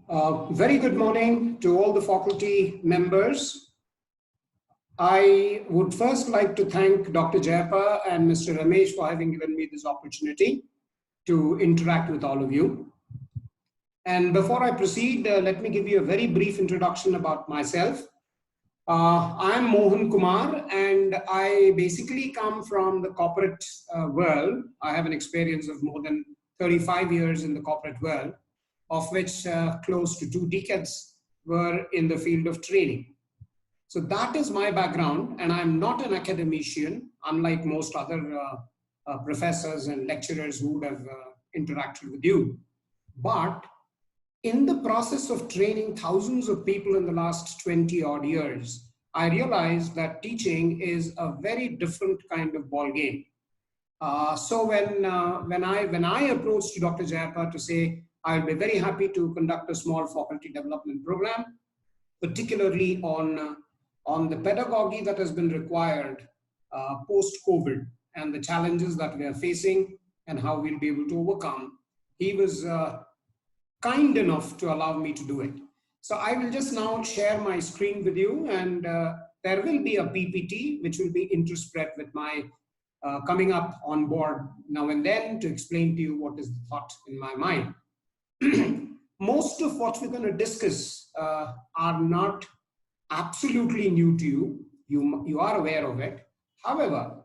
Very good morning to all the faculty members. I would first like to thank Dr. Jayappa and Mr. Ramesh for having given me this opportunity to interact with all of you. And before I proceed, let me give you a very brief introduction about myself. I'm Mohan Kumar, and I basically come from the corporate world. I have an experience of more than 35 years in the corporate world, of which close to 2 decades were in the field of training. So that is my background, and I'm not an academician, unlike most other professors and lecturers who would have interacted with you. But in the process of training thousands of people in the last 20 odd years, I realized that teaching is a very different kind of ball game. So when I approached Dr. Jayappa to say, I'll be very happy to conduct a small faculty development program, particularly on the pedagogy that has been required post-COVID and the challenges that we are facing and how we'll be able to overcome. He was kind enough to allow me to do it. So I will just now share my screen with you, and there will be a PPT which will be interspread with my coming up on board now and then to explain to you what is the thought in my mind. Most of what we're going to discuss are not absolutely new to you. You are aware of it. However,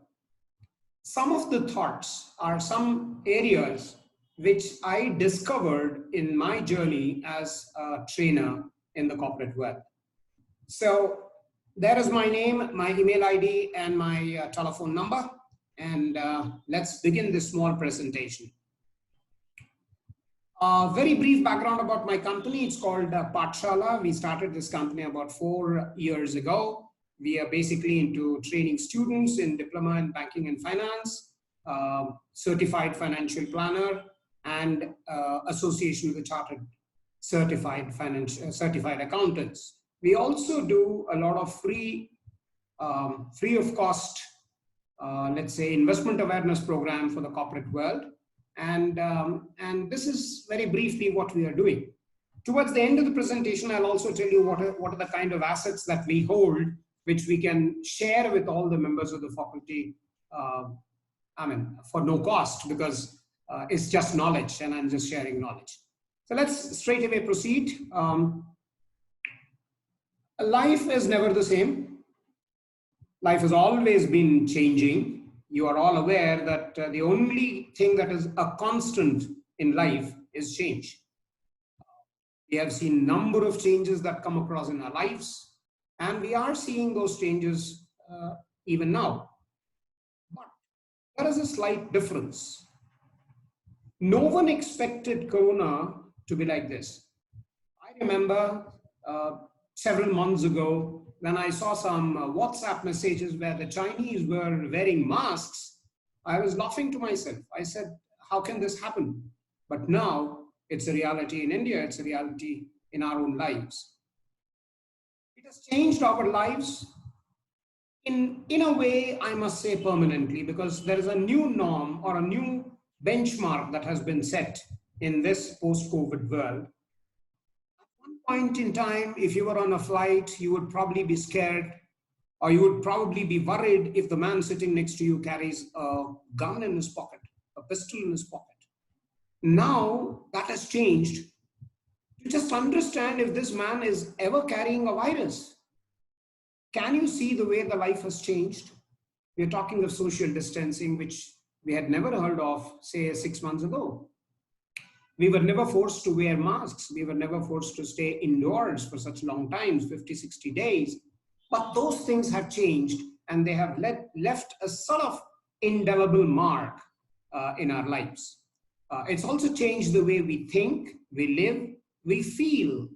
some of the thoughts are some areas which I discovered in my journey as a trainer in the corporate world. So there is my name, my email ID, and my telephone number. And let's begin this small presentation. Very brief background about my company. It's called PATHASHALA. We started this company about 4 years ago. We are basically into training students in diploma in banking and finance, certified financial planner, and association with chartered certified accountants. We also do a lot of free of cost, let's say, investment awareness program for the corporate world. And this is very briefly what we are doing. Towards the end of the presentation, I'll also tell you what are the kind of assets that we hold, which we can share with all the members of the faculty, for no cost, because it's just knowledge and I'm just sharing knowledge. So let's straight away proceed. Life is never the same. Life has always been changing. You are all aware that the only thing that is a constant in life is change. We have seen a number of changes that come across in our lives, and we are seeing those changes even now. But there is a slight difference. No one expected Corona to be like this. I remember several months ago when I saw some WhatsApp messages where the Chinese were wearing masks, I was laughing to myself. I said, how can this happen? But now it's a reality in India. It's a reality in our own lives. It has changed our lives in a way, I must say, permanently, because there is a new norm or a new benchmark that has been set in this post-COVID world. At one point in time, if you were on a flight, you would probably be scared, or you would probably be worried if the man sitting next to you carries a gun in his pocket, a pistol in his pocket. Now that has changed. To just understand if this man is ever carrying a virus. Can you see the way the life has changed? We're talking of social distancing, which we had never heard of, say, 6 months ago. We were never forced to wear masks. We were never forced to stay indoors for such long times, 50, 60 days. But those things have changed, and they have left a sort of indelible mark in our lives. It's also changed the way we think, we live, we feel,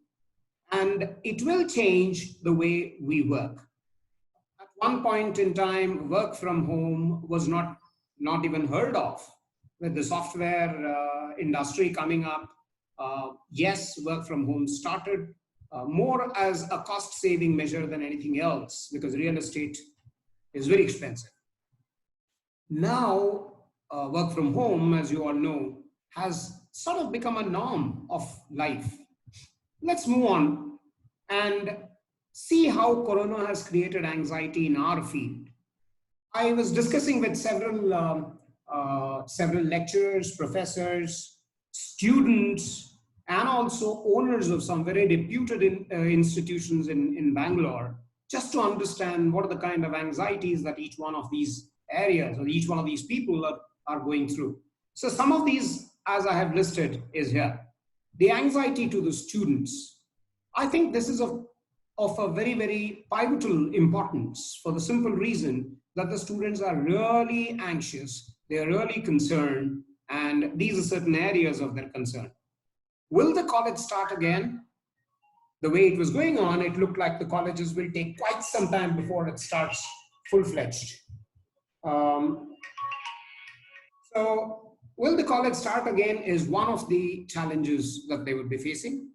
and it will change the way we work. At one point in time, work from home was not even heard of. With the software industry coming up, yes, work from home started more as a cost-saving measure than anything else, because real estate is very expensive. Now, work from home, as you all know, has sort of become a norm of life. Let's move on and see how Corona has created anxiety in our field. I was discussing with several lecturers, professors, students, and also owners of some very reputed institutions in Bangalore, just to understand what are the kind of anxieties that each one of these areas or each one of these people are going through. So some of these, as I have listed, is here. The anxiety to the students. I think this is of a very, very pivotal importance for the simple reason that the students are really anxious, they are really concerned, and these are certain areas of their concern. Will the college start again? The way it was going on, it looked like the colleges will take quite some time before it starts full-fledged. So will the college start again is one of the challenges that they will be facing.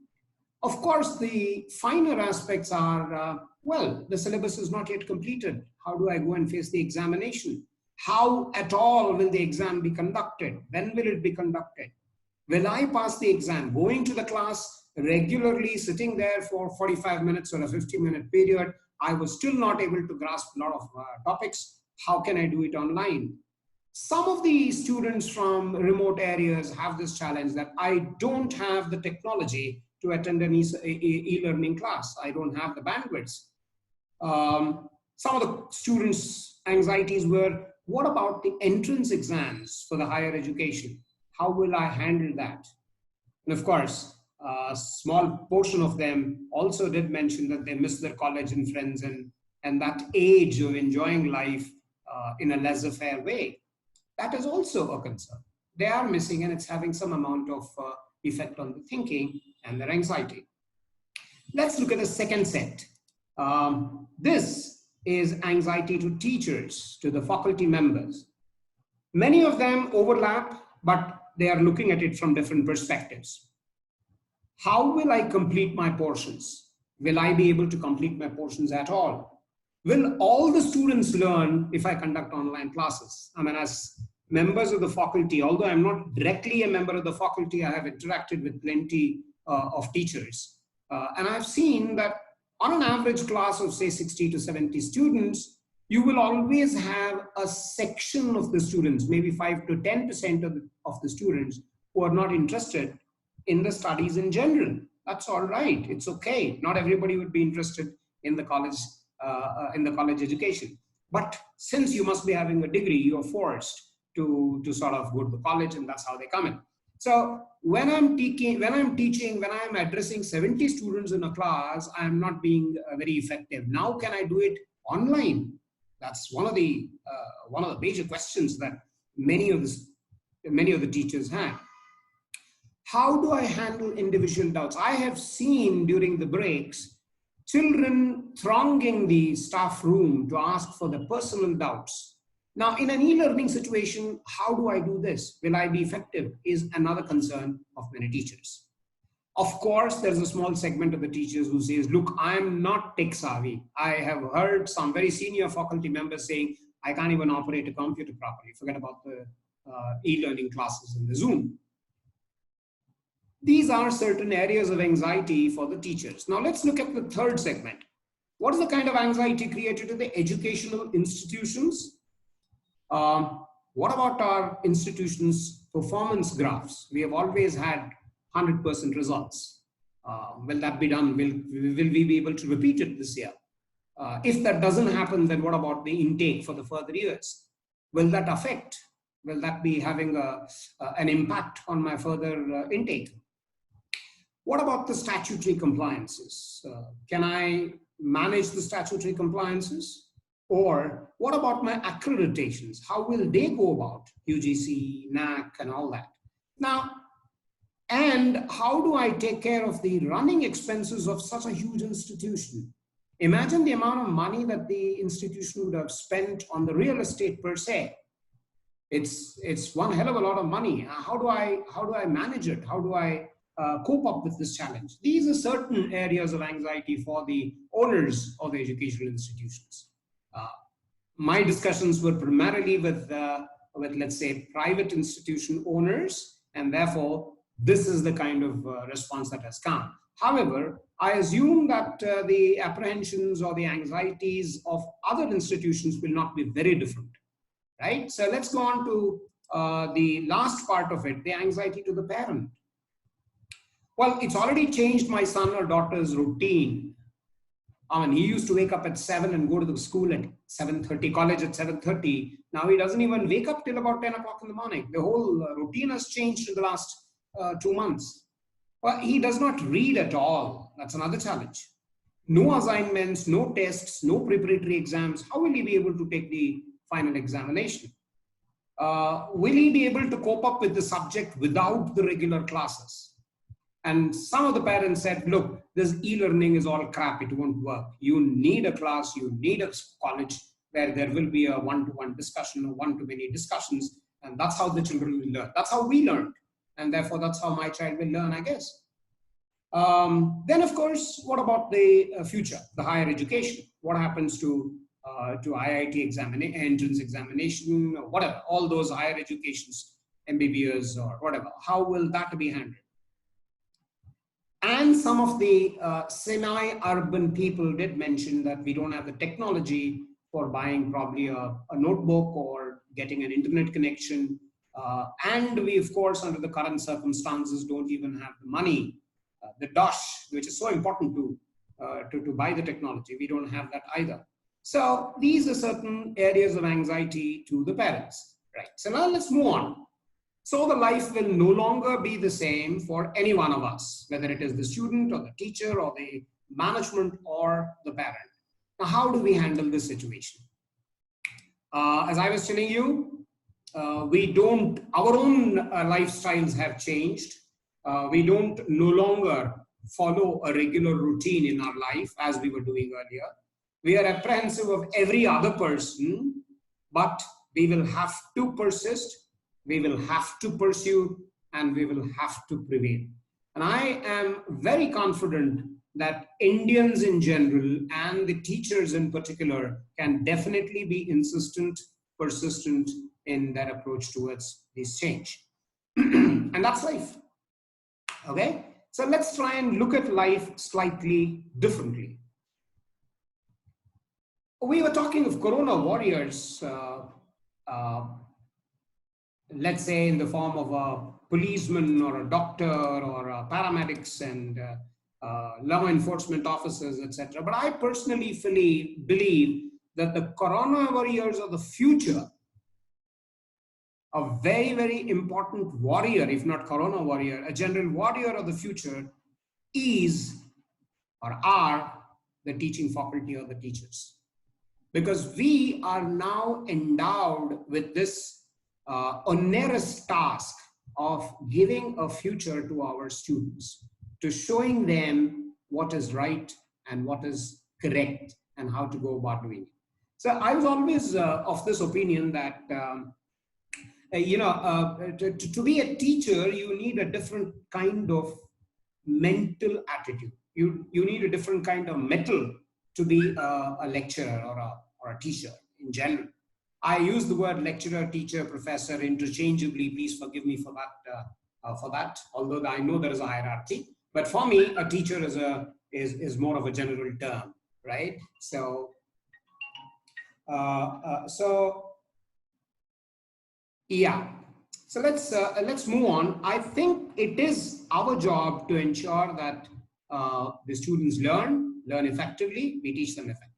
Of course, the finer aspects are, well, the syllabus is not yet completed. How do I go and face the examination? How at all will the exam be conducted? When will it be conducted? Will I pass the exam? Going to the class regularly, sitting there for 45 minutes or a 50-minute period, I was still not able to grasp a lot of topics. How can I do it online? Some of the students from remote areas have this challenge that I don't have the technology to attend an e-learning class. I don't have the bandwidths. Some of the students' anxieties were, what about the entrance exams for the higher education? How will I handle that? And of course, a small portion of them also did mention that they miss their college and friends and that age of enjoying life in a laissez-faire way. That is also a concern. They are missing, and it's having some amount of effect on the thinking and their anxiety. Let's look at the second set. This is anxiety to teachers, to the faculty members. Many of them overlap, but they are looking at it from different perspectives. How will I complete my portions? Will I be able to complete my portions at all? Will all the students learn if I conduct online classes? I mean, as members of the faculty, although I'm not directly a member of the faculty, I have interacted with plenty of teachers. And I've seen that on an average class of say 60 to 70 students, you will always have a section of the students, maybe 5 to 10% of the students who are not interested in the studies in general. That's all right. It's okay. Not everybody would be interested in the college education. But since you must be having a degree, you're forced to sort of go to the college, and that's how they come in. So when I'm teaching, when I'm addressing 70 students in a class, I'm not being very effective. Now, can I do it online? That's one of the major questions that many of the teachers have. How do I handle individual doubts? I have seen during the breaks children thronging the staff room to ask for the personal doubts. Now, in an e-learning situation, how do I do this? Will I be effective? Is another concern of many teachers. Of course, there's a small segment of the teachers who says, look, I'm not tech savvy. I have heard some very senior faculty members saying, I can't even operate a computer properly. Forget about the e-learning classes in the Zoom. These are certain areas of anxiety for the teachers. Now let's look at the third segment. What is the kind of anxiety created in the educational institutions? What about our institutions' performance graphs? We have always had 100% results. Will that be done? Will we be able to repeat it this year? If that doesn't happen, then what about the intake for the further years? Will that affect? Will that be having an impact on my further intake? What about the statutory compliances? Can I manage the statutory compliances? Or what about my accreditations? How will they go about UGC, NAC, and all that? Now, and how do I take care of the running expenses of such a huge institution? Imagine the amount of money that the institution would have spent on the real estate per se. It's one hell of a lot of money. How do I manage it? How do I cope up with this challenge? These are certain areas of anxiety for the owners of the educational institutions. My discussions were primarily with let's say private institution owners, and therefore This is the kind of response that has come. However, I assume that the apprehensions or the anxieties of other institutions will not be very different, right? So let's go on to the last part of it, the anxiety to the parent. Well, it's already changed my son or daughter's routine. I mean, he used to wake up at 7 and go to the school at 7:30, college at 7:30. Now he doesn't even wake up till about 10 o'clock in the morning. The whole routine has changed in the last 2 months. Well, he does not read at all. That's another challenge. No assignments, no tests, no preparatory exams. How will he be able to take the final examination? Will he be able to cope up with the subject without the regular classes? And some of the parents said, look, this e-learning is all crap, it won't work. You need a class, you need a college where there will be a one-to-one discussion or one-to-many discussions, and that's how the children will learn. That's how we learned, and therefore that's how my child will learn, I guess. Then, of course, what about the future, the higher education? What happens to IIT entrance examination, or whatever, all those higher educations, MBBS or whatever? How will that be handled? And some of the semi-urban people did mention that we don't have the technology for buying probably a notebook or getting an internet connection. And we, of course, under the current circumstances, don't even have the money, the dosh, which is so important to buy the technology. We don't have that either. So these are certain areas of anxiety to the parents, right? So now let's move on. So the life will no longer be the same for any one of us, whether it is the student or the teacher or the management or the parent. Now, how do we handle this situation? As I was telling you, our own lifestyles have changed. We don't no longer follow a regular routine in our life as we were doing earlier. We are apprehensive of every other person, but we will have to persist. We will have to pursue, and we will have to prevail. And I am very confident that Indians in general and the teachers in particular can definitely be insistent, persistent in their approach towards this change. And that's life. Okay? So let's try and look at life slightly differently. We were talking of Corona warriors, let's say in the form of a policeman or a doctor or paramedics and law enforcement officers, etc. But I personally believe that the Corona warriors of the future, a very, very important warrior, if not Corona warrior, a general warrior of the future is or are the teaching faculty or the teachers. Because we are now endowed with this onerous task of giving a future to our students, to showing them what is right and what is correct and how to go about doing it. So I was always of this opinion that, to be a teacher, you need a different kind of mental attitude. You need a different kind of mettle to be a lecturer or a teacher in general. I use the word lecturer, teacher, professor interchangeably. Please forgive me for that. Although I know there is a hierarchy, but for me, a teacher is more of a general term, right? So, yeah. So let's move on. I think it is our job to ensure that the students learn effectively. We teach them effectively.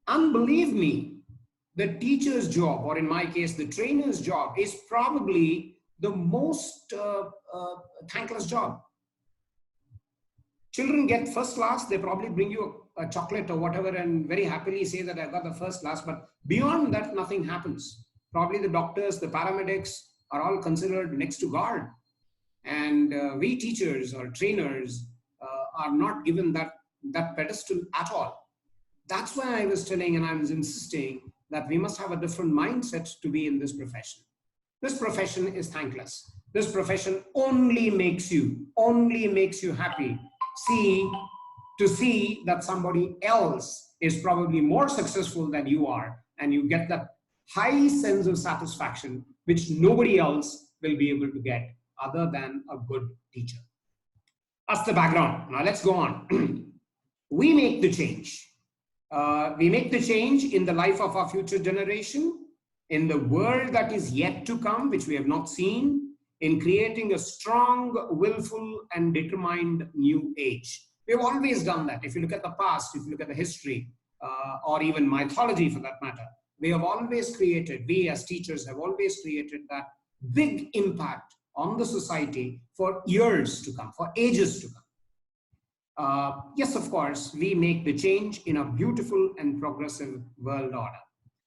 And believe me, the teacher's job, or in my case, the trainer's job, is probably the most thankless job. Children get first class, they probably bring you a chocolate or whatever and very happily say that I got the first class, but beyond that, nothing happens. Probably the doctors, the paramedics are all considered next to God. And we teachers or trainers are not given that pedestal at all. That's why I was telling and I was insisting that we must have a different mindset to be in this profession. This profession is thankless. This profession only makes you happy to see that somebody else is probably more successful than you are, and you get that high sense of satisfaction which nobody else will be able to get other than a good teacher. That's the background. Now let's go on. We make the change. We make the change in the life of our future generation, in the world that is yet to come, which we have not seen, in creating a strong, willful, and determined new age. We have always done that. If you look at the past, if you look at the history, or even mythology for that matter, we have always created, we as teachers have always created that big impact on the society for years to come, for ages to come. Yes, of course, we make the change in a beautiful and progressive world order.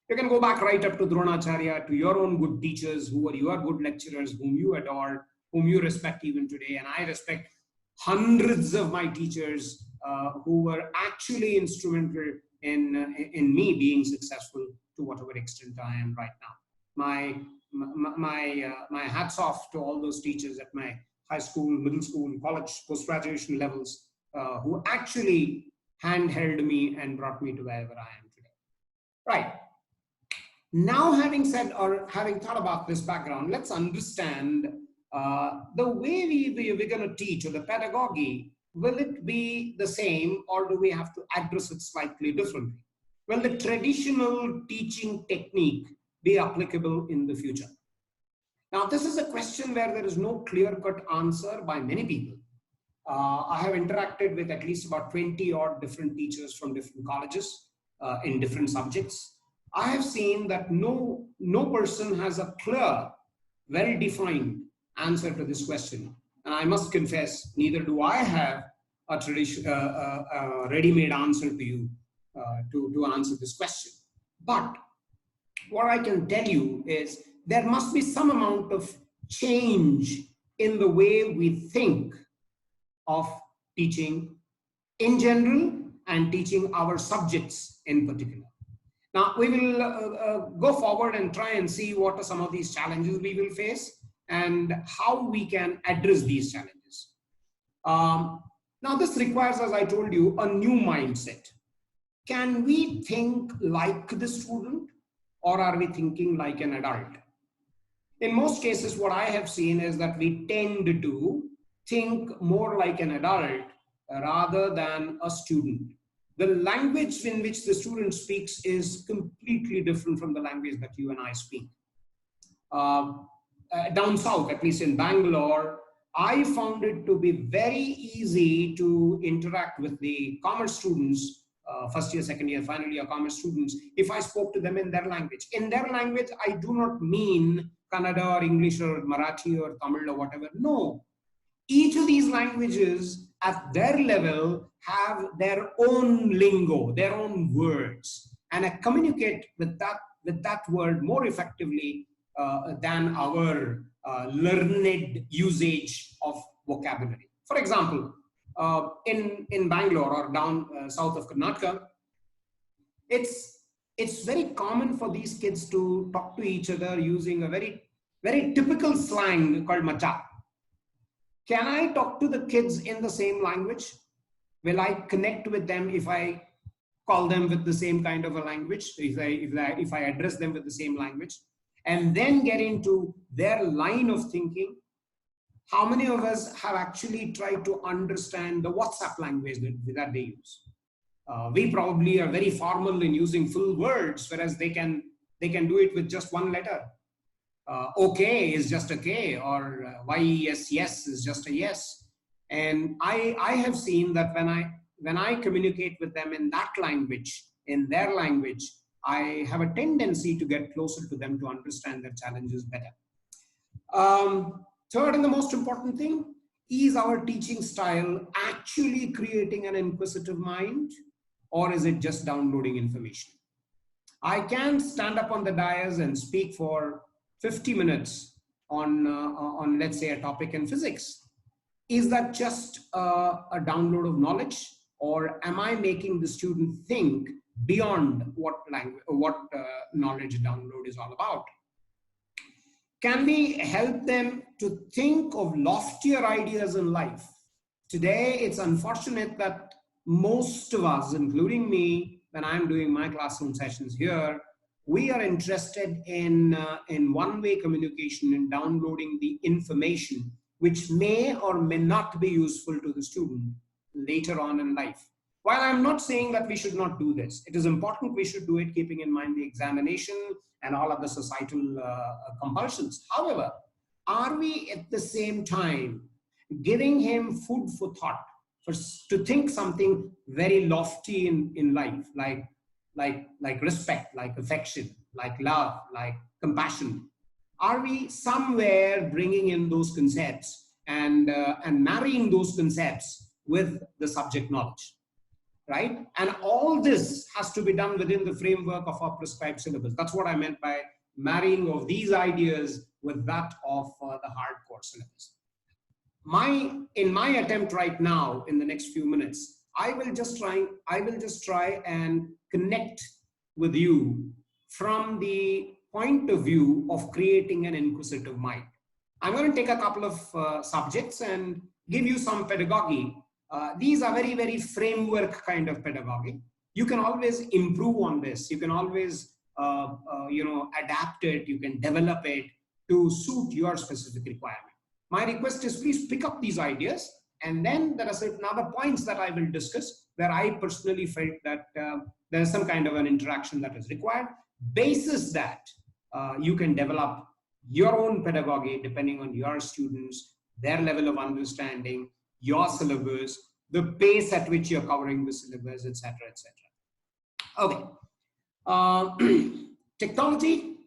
You can go back right up to Dronacharya, to your own good teachers, who were your good lecturers, whom you adore, whom you respect even today. And I respect hundreds of my teachers who were actually instrumental in me being successful to whatever extent I am right now. My hats off to all those teachers at my high school, middle school, college, post-graduation levels who actually handheld me and brought me to wherever I am today. Right. Now, having said or having thought about this background, let's understand the way we're going to teach, or the pedagogy. Will it be the same, or do we have to address it slightly differently? Will the traditional teaching technique be applicable in the future? Now, this is a question where there is no clear-cut answer by many people. I have interacted with at least about 20 odd different teachers from different colleges in different subjects. I have seen that no person has a clear, well-defined answer to this question. And I must confess, neither do I have a ready-made answer to you to answer this question. But what I can tell you is there must be some amount of change in the way we think of teaching in general and teaching our subjects in particular. Now, we will go forward and try and see what are some of these challenges we will face and how we can address these challenges. Now, this requires, as I told you, a new mindset. Can we think like the student, or are we thinking like an adult? In most cases, what I have seen is that we tend to think more like an adult rather than a student. The language in which the student speaks is completely different from the language that you and I speak. Down south, at least in Bangalore, I found it to be very easy to interact with the commerce students, first year, second year, final year commerce students, if I spoke to them in their language. In their language, I do not mean Kannada or English or Marathi or Tamil or whatever. No. Each of these languages at their level have their own lingo, their own words, and I communicate with that word more effectively than our learned usage of vocabulary. For example, in Bangalore or down south of Karnataka, it's very common for these kids to talk to each other using a very, very typical slang called macha. Can I talk to the kids in the same language? Will I connect with them if I call them with the same kind of a language, if I address them with the same language, and then get into their line of thinking? How many of us have actually tried to understand the WhatsApp language that they use? We probably are very formal in using full words, whereas they can do it with just one letter. Okay is just a K, or yes is just a yes. And I have seen that when I communicate with them in that language, in their language, I have a tendency to get closer to them to understand their challenges better. Third and the most important thing, is our teaching style actually creating an inquisitive mind, or is it just downloading information? I can't stand up on the dais and speak for 50 minutes on let's say a topic in physics. Is that just a download of knowledge, or am I making the student think beyond what knowledge download is all about? Can we help them to think of loftier ideas in life? Today, it's unfortunate that most of us, including me, when I'm doing my classroom sessions here, we are interested in one-way communication and downloading the information which may or may not be useful to the student later on in life. While I'm not saying that we should not do this, it is important we should do it keeping in mind the examination and all other societal compulsions. However, are we at the same time giving him food for thought, to think something very lofty in life, like respect, like affection, like love, like compassion? Are we somewhere bringing in those concepts and marrying those concepts with the subject knowledge, right? And all this has to be done within the framework of our prescribed syllabus. That's what I meant by marrying of these ideas with that of the hardcore syllabus. In my attempt right now, in the next few minutes, I will just try and connect with you from the point of view of creating an inquisitive mind. I'm going to take a couple of subjects and give you some pedagogy. These are very, very framework kind of pedagogy. You can always improve on this. You can always, adapt it. You can develop it to suit your specific requirement. My request is please pick up these ideas, and then there are certain other points that I will discuss where I personally felt that there is some kind of an interaction that is required. Basis that you can develop your own pedagogy depending on your students, their level of understanding, your syllabus, the pace at which you're covering the syllabus, etc., etc. Okay. Technology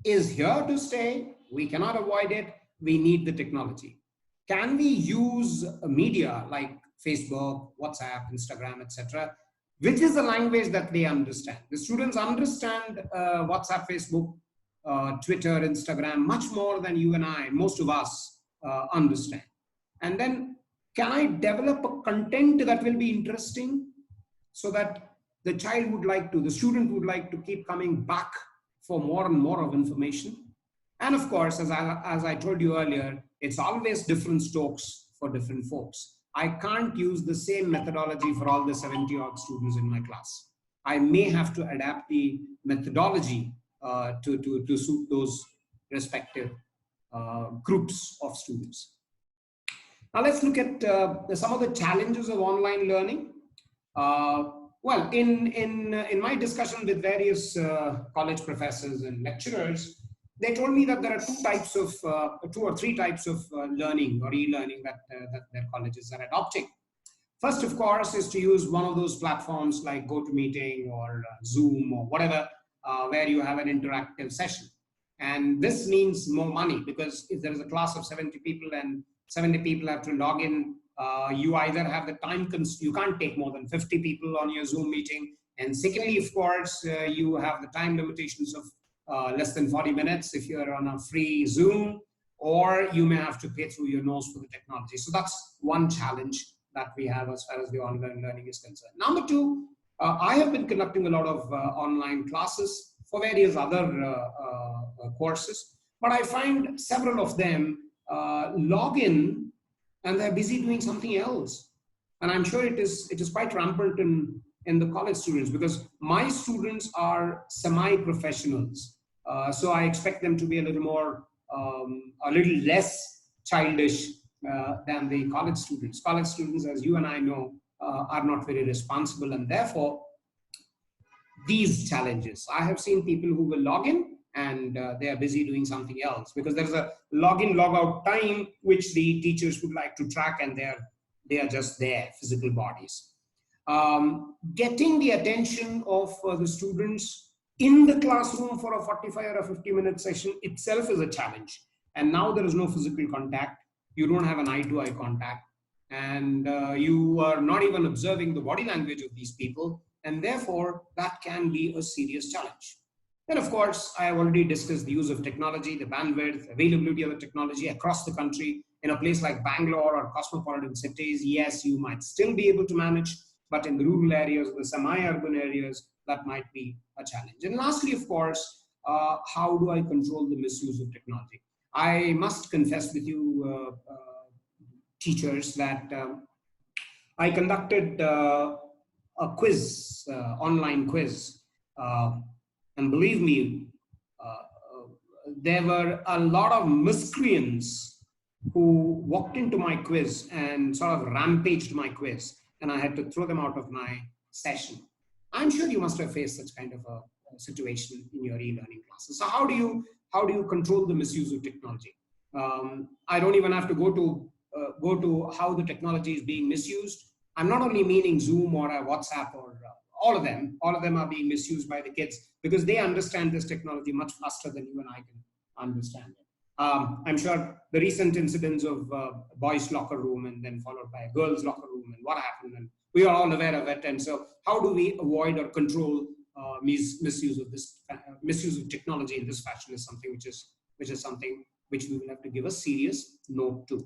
is here to stay. We cannot avoid it. We need the technology. Can we use media like Facebook, WhatsApp, Instagram, etc., which is a language that they understand? The students understand WhatsApp, Facebook, Twitter, Instagram much more than you and I, most of us, understand. And then can I develop a content that will be interesting so that the child would like to, the student would like to keep coming back for more and more of information? And of course, as I told you earlier, it's always different strokes for different folks. I can't use the same methodology for all the 70-odd students in my class. I may have to adapt the methodology to suit those respective groups of students. Now let's look at some of the challenges of online learning. Well, in my discussion with various college professors and lecturers, they told me that there are two or three types of learning or e-learning that their colleges are adopting. First, of course, is to use one of those platforms like GoToMeeting or Zoom or whatever, where you have an interactive session. And this means more money, because if there is a class of 70 people and 70 people have to log in, you either have the time, you can't take more than 50 people on your Zoom meeting. And secondly, of course, you have the time limitations of less than 40 minutes if you're on a free Zoom, or you may have to pay through your nose for the technology. So that's one challenge that we have as far as the online learning is concerned. Number two, I have been conducting a lot of online classes for various other courses, but I find several of them log in and they're busy doing something else. And I'm sure it is quite rampant in the college students, because my students are semi-professionals. So I expect them to be a little more, a little less childish than the college students. College students, as you and I know, are not very responsible, and therefore these challenges. I have seen people who will log in and they are busy doing something else, because there's a login, logout time which the teachers would like to track, and they are just there, physical bodies. Getting the attention of the students in the classroom for a 45 or a 50-minute session itself is a challenge. And now there is no physical contact. You don't have an eye-to-eye contact, and you are not even observing the body language of these people, and therefore that can be a serious challenge. Then, of course, I have already discussed the use of technology, the bandwidth, availability of the technology across the country. In a place like Bangalore or cosmopolitan cities, yes, you might still be able to manage, but in the rural areas, the semi-urban areas, that might be a challenge. And lastly, of course, how do I control the misuse of technology? I must confess with you, teachers, that I conducted a quiz, online quiz, And believe me, there were a lot of miscreants who walked into my quiz and sort of rampaged my quiz, and I had to throw them out of my session. I'm sure you must have faced such kind of a situation in your e-learning classes. So how do you control the misuse of technology? I don't even have to go to how the technology is being misused. I'm not only meaning Zoom or WhatsApp or all of them. All of them are being misused by the kids because they understand this technology much faster than you and I can understand it. I'm sure the recent incidents of boys' locker room and then followed by a girls' locker room and what happened, and we are all aware of it. And so, how do we avoid or control misuse of this misuse of technology in this fashion? Is something which is something which we will have to give a serious note to.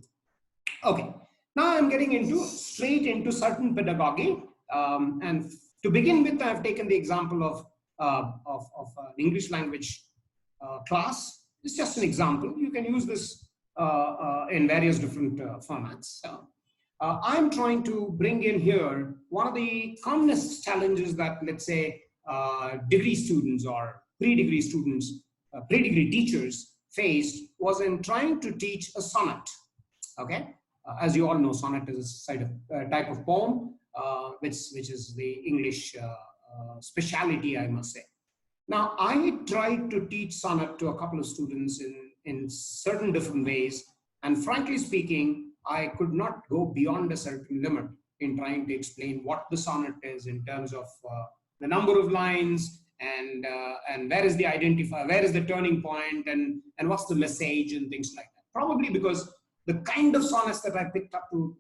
Okay, now I'm getting straight into certain pedagogy, and to begin with, I've taken the example of an English language class. It's just an example. You can use this in various different formats. I'm trying to bring in here one of the commonest challenges that, let's say, degree students or pre-degree students, pre-degree teachers faced was in trying to teach a sonnet. Okay, as you all know, sonnet is a type of poem, which is the English speciality, I must say. Now, I tried to teach sonnet to a couple of students in certain different ways, and frankly speaking, I could not go beyond a certain limit in trying to explain what the sonnet is in terms of the number of lines and where is the identifier, where is the turning point, and what's the message and things like that. Probably because the kind of sonnets that I picked up to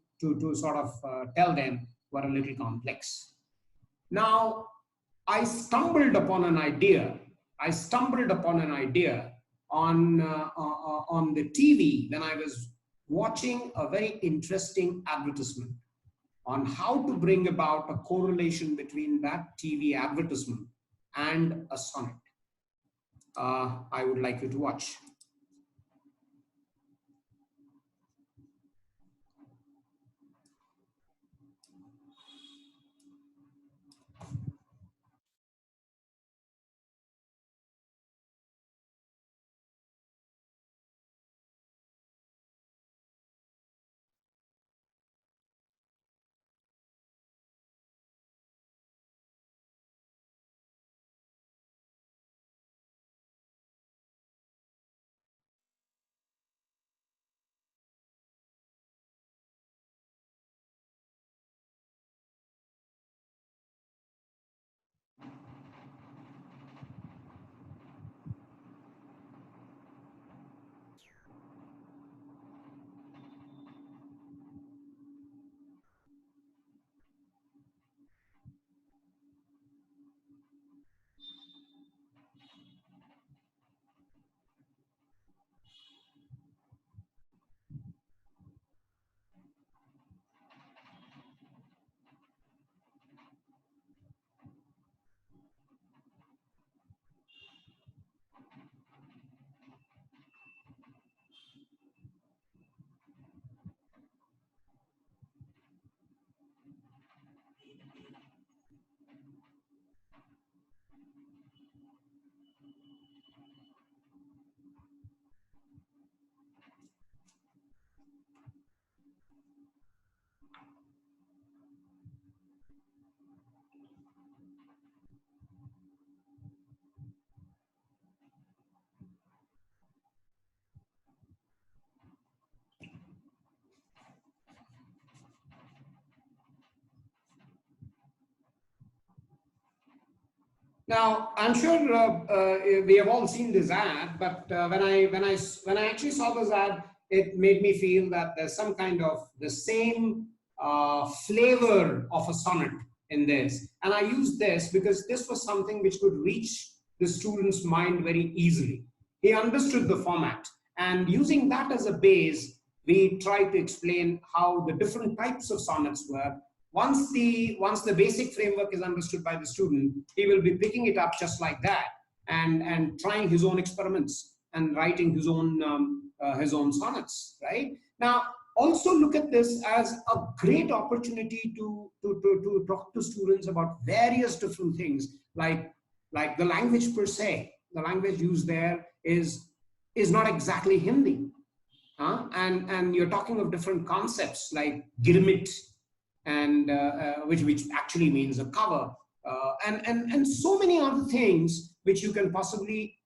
sort of tell them were a little complex. Now, I stumbled upon an idea. On the TV when I was watching a very interesting advertisement on how to bring about a correlation between that TV advertisement and a sonnet. I would like you to watch. Now, I'm sure we have all seen this ad, but when I actually saw this ad, it made me feel that there's some kind of the same flavor of a sonnet in this. And I used this because this was something which could reach the student's mind very easily. He understood the format, and using that as a base, we tried to explain how the different types of sonnets work. Once the basic framework is understood by the student, he will be picking it up just like that and trying his own experiments and writing his own sonnets, right? Now, also look at this as a great opportunity to talk to students about various different things, like Like the language per se, the language used there is not exactly Hindi. And you're talking of different concepts like girmit, and which actually means a cover, and so many other things which you can possibly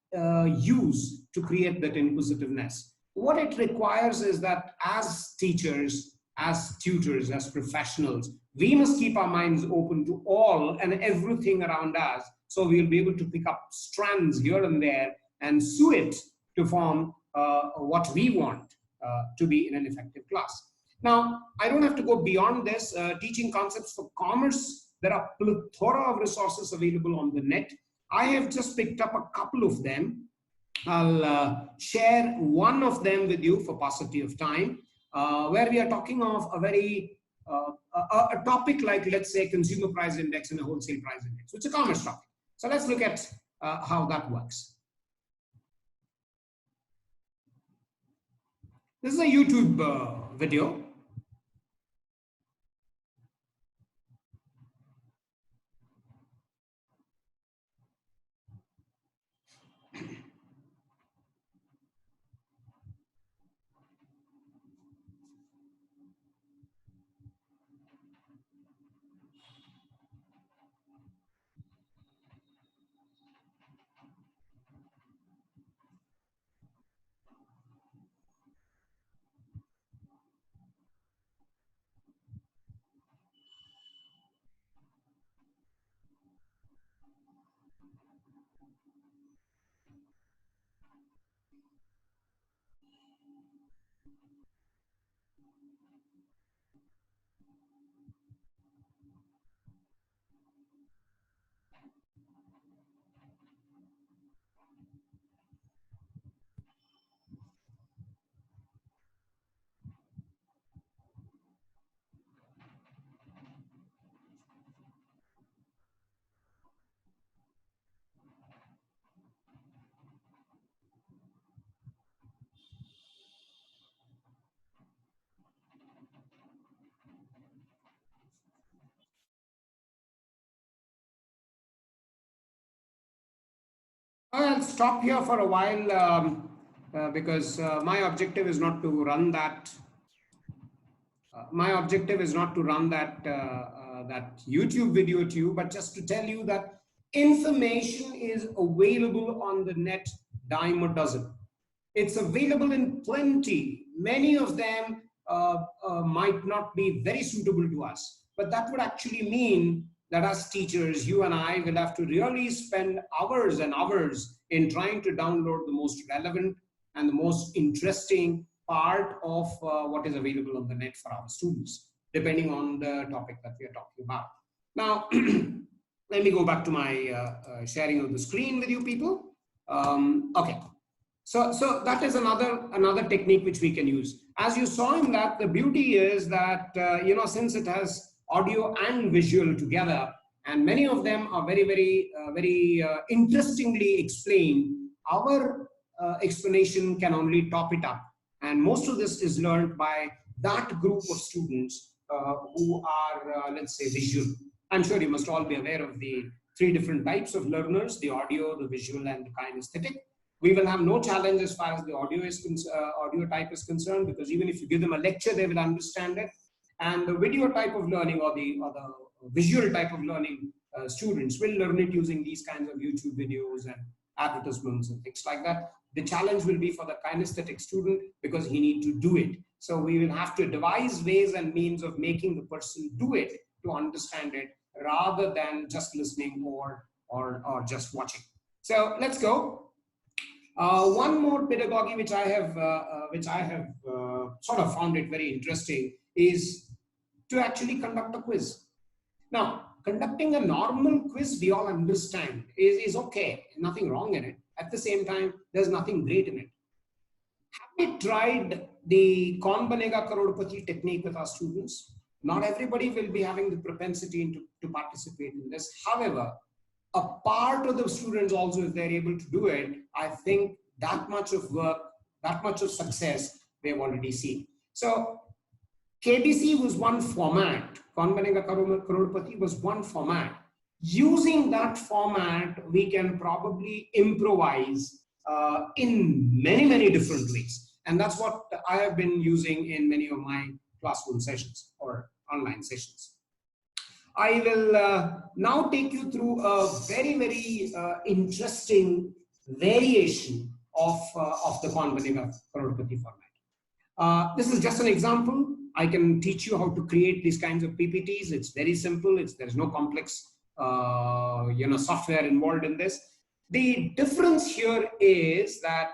use to create that inquisitiveness. What it requires is that as teachers, as tutors, as professionals, we must keep our minds open to all and everything around us, so we'll be able to pick up strands here and there and sew it to form what we want to be in an effective class. Now, I don't have to go beyond this. Teaching concepts for commerce, there are plethora of resources available on the net. I have just picked up a couple of them. I'll share one of them with you for paucity of time, where we are talking of a very a topic like, let's say, consumer price index and a wholesale price index, which is a commerce topic. So let's look at how that works. This is a YouTube video. I'll stop here for a while because my objective is not to run that. My objective is not to run that that YouTube video to you, but just to tell you that information is available on the net dime a dozen. It's available in plenty. Many of them might not be very suitable to us, but that would actually mean that as teachers, you and I will have to really spend hours and hours in trying to download the most relevant and the most interesting part of what is available on the net for our students, depending on the topic that we are talking about. Now, let me go back to my sharing of the screen with you people. Okay. So that is another technique which we can use. As you saw in that, the beauty is that, since it has audio and visual together, and many of them are very interestingly explained, our explanation can only top it up. And most of this is learned by that group of students who are, let's say, visual. I'm sure you must all be aware of the 3 different types of learners: the audio, the visual, and the kinesthetic. We will have no challenge as far as the audio type is concerned, because even if you give them a lecture, they will understand it. And the video type of learning, or the visual type of learning, students will learn it using these kinds of YouTube videos and advertisements and things like that. The challenge will be for the kinesthetic student, because he needs to do it. So we will have to devise ways and means of making the person do it to understand it, rather than just listening or just watching. So let's go. One more pedagogy which I have sort of found it very interesting is to actually conduct a quiz. Now, conducting a normal quiz, we all understand, is okay, nothing wrong in it. At the same time, there's nothing great in it. Have we tried the Kaun Banega Karodpati technique with our students? Not everybody will be having the propensity to participate in this. However, a part of the students also, if they're able to do it, I think that much of work, that much of success, they've already seen. So KBC was one format. Kaun Banega Karodpati was one format. Using that format, we can probably improvise in many, many different ways. And that's what I have been using in many of my classroom sessions or online sessions. I will now take you through a very, very interesting variation of the Konbaniga Crorepati format. This is just an example. I can teach you how to create these kinds of PPTs. It's very simple. There's no complex software involved in this. The difference here is that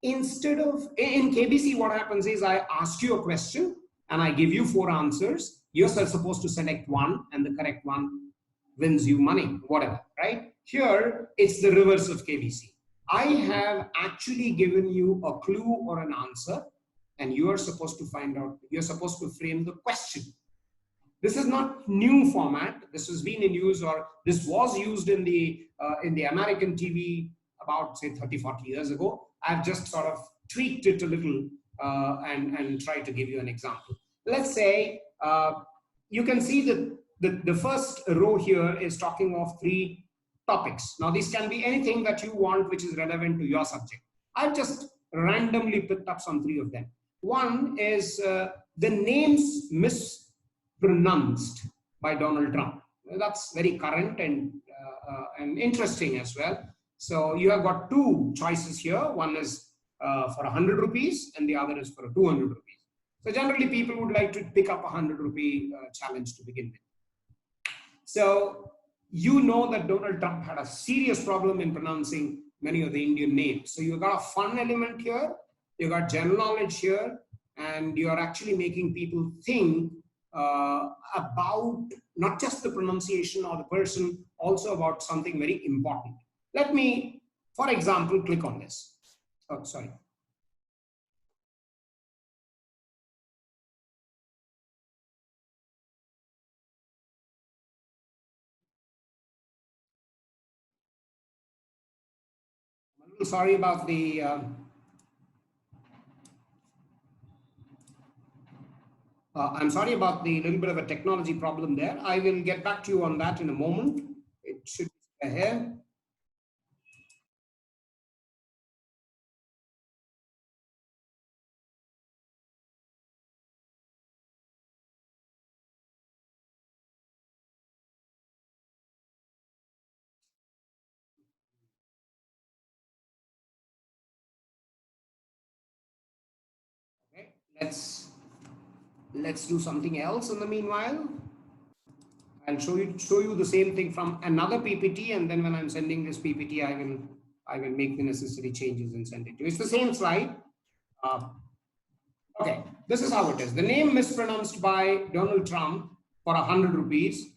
instead of, in KBC, what happens is I ask you a question and I give you 4 answers. You're supposed to select one and the correct one wins you money, whatever, right? Here, it's the reverse of KBC. I have actually given you a clue or an answer and you are supposed to find out, you're supposed to frame the question. This is not new format. This has been in use, or this was used in the American TV about, say, 30, 40 years ago. I've just sort of tweaked it a little and tried to give you an example. Let's say you can see that the first row here is talking of 3 topics. Now, these can be anything that you want which is relevant to your subject. I've just randomly picked up some 3 of them. One is the names mispronounced by Donald Trump. That's very current and interesting as well. So you have got 2 choices here. One is for 100 rupees and the other is for 200 rupees. So generally people would like to pick up a 100 rupee challenge to begin with. So you know that Donald Trump had a serious problem in pronouncing many of the Indian names. So you've got a fun element here, you've got general knowledge here, and you're actually making people think about not just the pronunciation or the person, also about something very important. Let me, for example, click on this. Oh, sorry. I'm a little sorry about the I'm sorry about the little bit of a technology problem there. I will get back to you on that in a moment. It should be here. Okay, let's do something else in the meanwhile. I'll show you the same thing from another PPT, and then when I'm sending this PPT, I will make the necessary changes and send it to you. It's the same slide. Okay, this is how it is. The name mispronounced by Donald Trump for 100 rupees.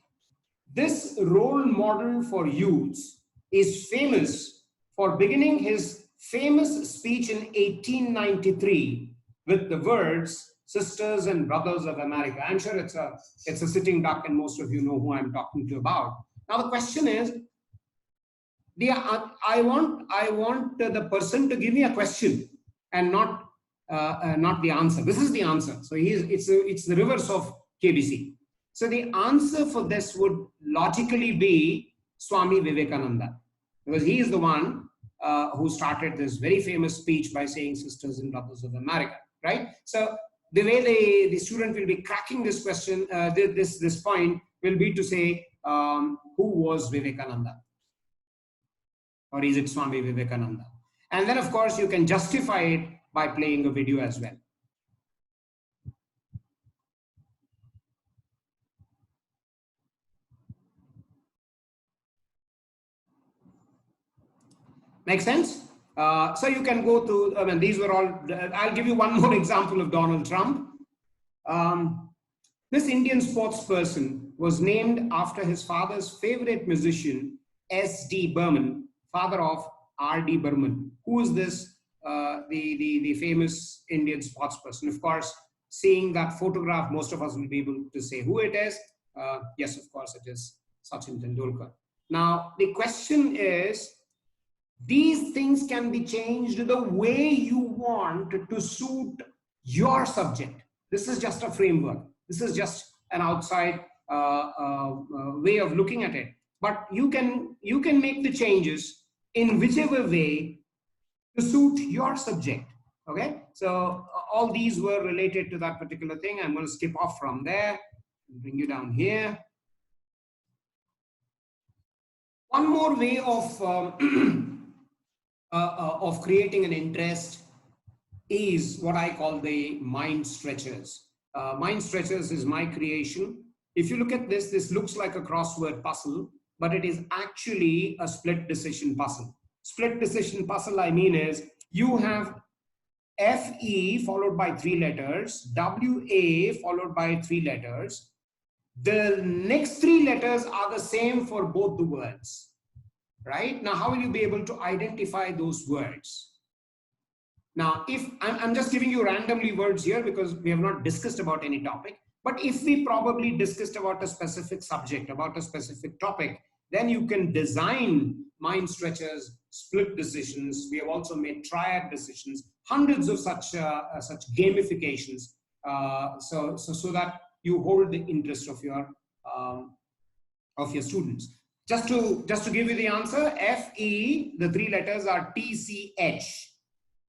This role model for youths is famous for beginning his famous speech in 1893 with the words, "Sisters and Brothers of America." I'm sure it's a sitting duck and most of you know who I'm talking to about. Now the question is, I want the person to give me a question and not the answer. This is the answer. So it's the reverse of KBC. So the answer for this would logically be Swami Vivekananda, because he is the one who started this very famous speech by saying "Sisters and Brothers of America," right? So the way the student will be cracking this question, this point will be to say, who was Vivekananda? Or is it Swami Vivekananda? And then of course you can justify it by playing a video as well. Make sense? So you can go to, I mean, these were all, I'll give you one more example of Donald Trump. This Indian sports person was named after his father's favorite musician, S.D. Burman, father of R.D. Burman. Who is this, the famous Indian sports person? Of course, seeing that photograph, most of us will be able to say who it is. Yes, of course, it is Sachin Tendulkar. Now, the question is, these things can be changed the way you want to suit your subject. This is just a framework. This is just an outside way of looking at it. but you can make the changes in whichever way to suit your subject. Okay, so all these were related to that particular thing. I'm going to skip off from there and bring you down here. One more way of creating an interest is what I call the mind stretchers. Mind stretchers is my creation. If you look at this, this looks like a crossword puzzle, but it is actually a split decision puzzle. Split decision puzzle, I mean, is you have FE followed by 3 letters, WA followed by 3 letters. The next 3 letters are the same for both the words, right? Now, how will you be able to identify those words? Now, if I'm just giving you randomly words here because we have not discussed about any topic, but if we probably discussed about a specific subject, about a specific topic, then you can design mind stretchers, split decisions. We have also made triad decisions, hundreds of such gamifications, so that you hold the interest of your students. Just to give you the answer, FE, the 3 letters are TCH.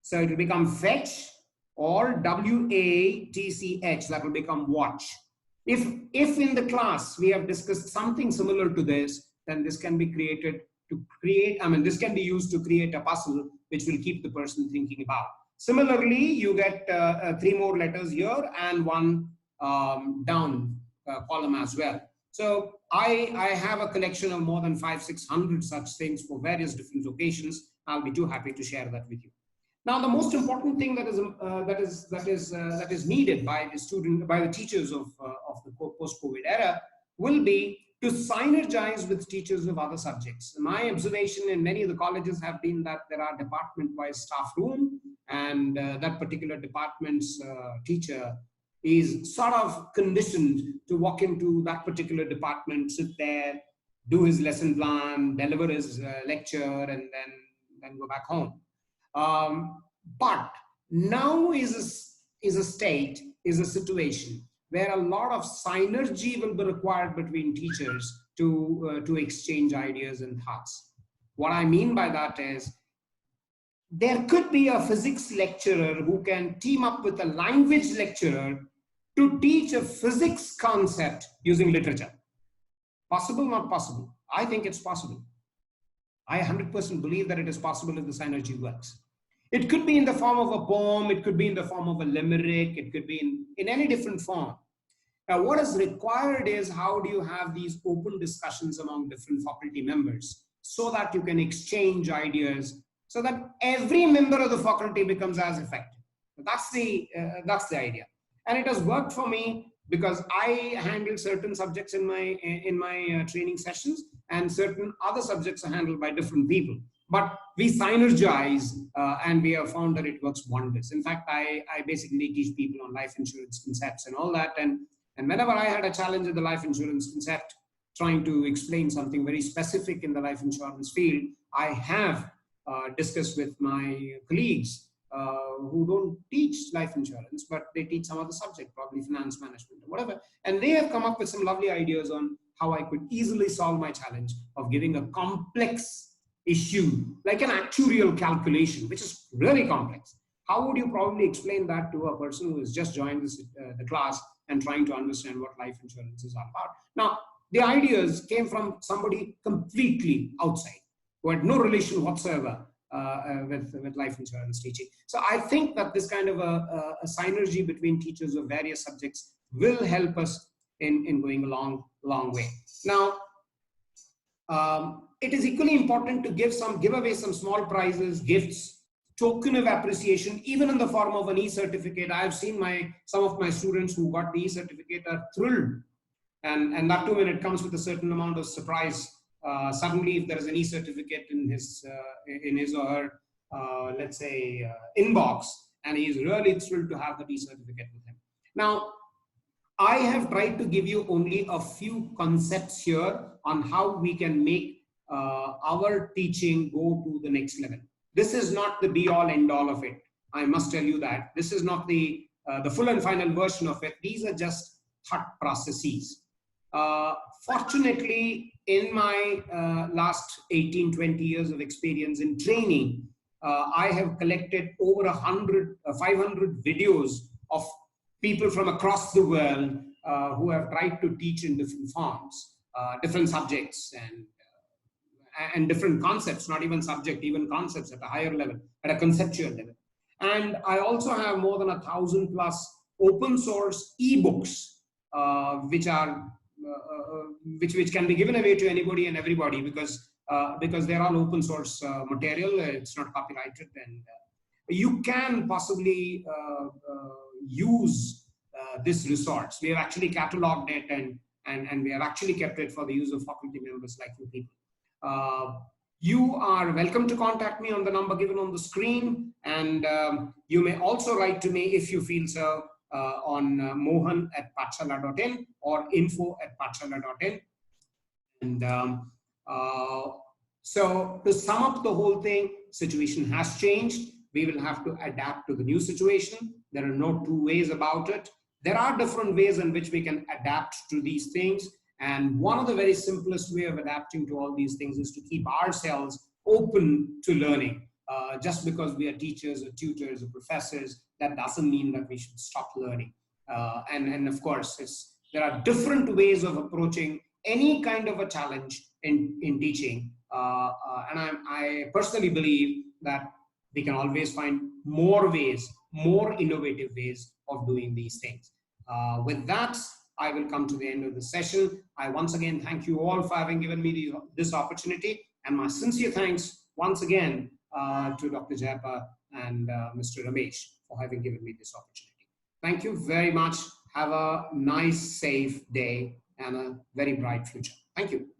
So it will become fetch, or WATCH, that will become watch. If in the class we have discussed something similar to this, then this can be created to create, this can be used to create a puzzle which will keep the person thinking about. Similarly, you get 3 more letters here and 1 down column as well. So I have a collection of more than 500-600 such things for various different occasions. I'll be too happy to share that with you. Now, the most important thing that is needed by the teachers of the post-COVID era will be to synergize with teachers of other subjects. My observation in many of the colleges have been that there are department-wise staff room, and that particular department's teacher is sort of conditioned to walk into that particular department, sit there, do his lesson plan, deliver his lecture, and then go back home. But now is a situation where a lot of synergy will be required between teachers to exchange ideas and thoughts. What I mean by that is, there could be a physics lecturer who can team up with a language lecturer to teach a physics concept using literature. Possible, not possible? I think it's possible. I 100% believe that it is possible if the synergy works. It could be in the form of a poem, it could be in the form of a limerick, it could be in any different form. Now, what is required is, how do you have these open discussions among different faculty members so that you can exchange ideas, so that every member of the faculty becomes as effective. That's the idea. And it has worked for me because I handle certain subjects in my training sessions, and certain other subjects are handled by different people. But we synergize, and we have found that it works wonders. In fact, I basically teach people on life insurance concepts and all that. And whenever I had a challenge with the life insurance concept, trying to explain something very specific in the life insurance field, I have discussed with my colleagues who don't teach life insurance, but they teach some other subject, probably finance management or whatever. And they have come up with some lovely ideas on how I could easily solve my challenge of giving a complex issue, like an actuarial calculation, which is really complex. How would you probably explain that to a person who has just joined the class and trying to understand what life insurance is all about? Now, the ideas came from somebody completely outside, who had no relation whatsoever with life insurance teaching. So I think that this kind of a synergy between teachers of various subjects will help us in going a long way. Now, it is equally important to give away some small prizes, gifts, token of appreciation, even in the form of an e-certificate. I have seen some of my students who got the e-certificate are thrilled, and that too when it comes with a certain amount of surprise. Suddenly, if there is an e-certificate in his or her, let's say, inbox, and he is really thrilled to have that e-certificate with him. Now, I have tried to give you only a few concepts here on how we can make our teaching go to the next level. This is not the be-all, end-all of it. I must tell you that. This is not the full and final version of it. These are just thought processes. Fortunately, in my last 18, 20 years of experience in training, I have collected over 500 videos of people from across the world who have tried to teach in different forms, different subjects, and different concepts, not even subject, even concepts at a higher level, at a conceptual level. And I also have more than 1,000 plus open source ebooks, which are which can be given away to anybody and everybody, because they're all open source material. It's not copyrighted, and you can possibly use this resource. We have actually cataloged it, and we have actually kept it for the use of faculty members like you people. You are welcome to contact me on the number given on the screen, and you may also write to me if you feel so on mohan@pathashala.in or info@pathashala.in. And so to sum up the whole thing, situation has changed. We will have to adapt to the new situation. There are no two ways about it. There are different ways in which we can adapt to these things. And one of the very simplest way of adapting to all these things is to keep ourselves open to learning. Just because we are teachers or tutors or professors, that doesn't mean that we should stop learning. And of course, there are different ways of approaching any kind of a challenge in teaching. And I personally believe that we can always find more ways, more innovative ways of doing these things. With that, I will come to the end of the session. I once again thank you all for having given me this opportunity, and my sincere thanks once again to Dr. Jayappa and Mr. Ramesh for having given me this opportunity. Thank you very much. Have a nice, safe day and a very bright future. Thank you.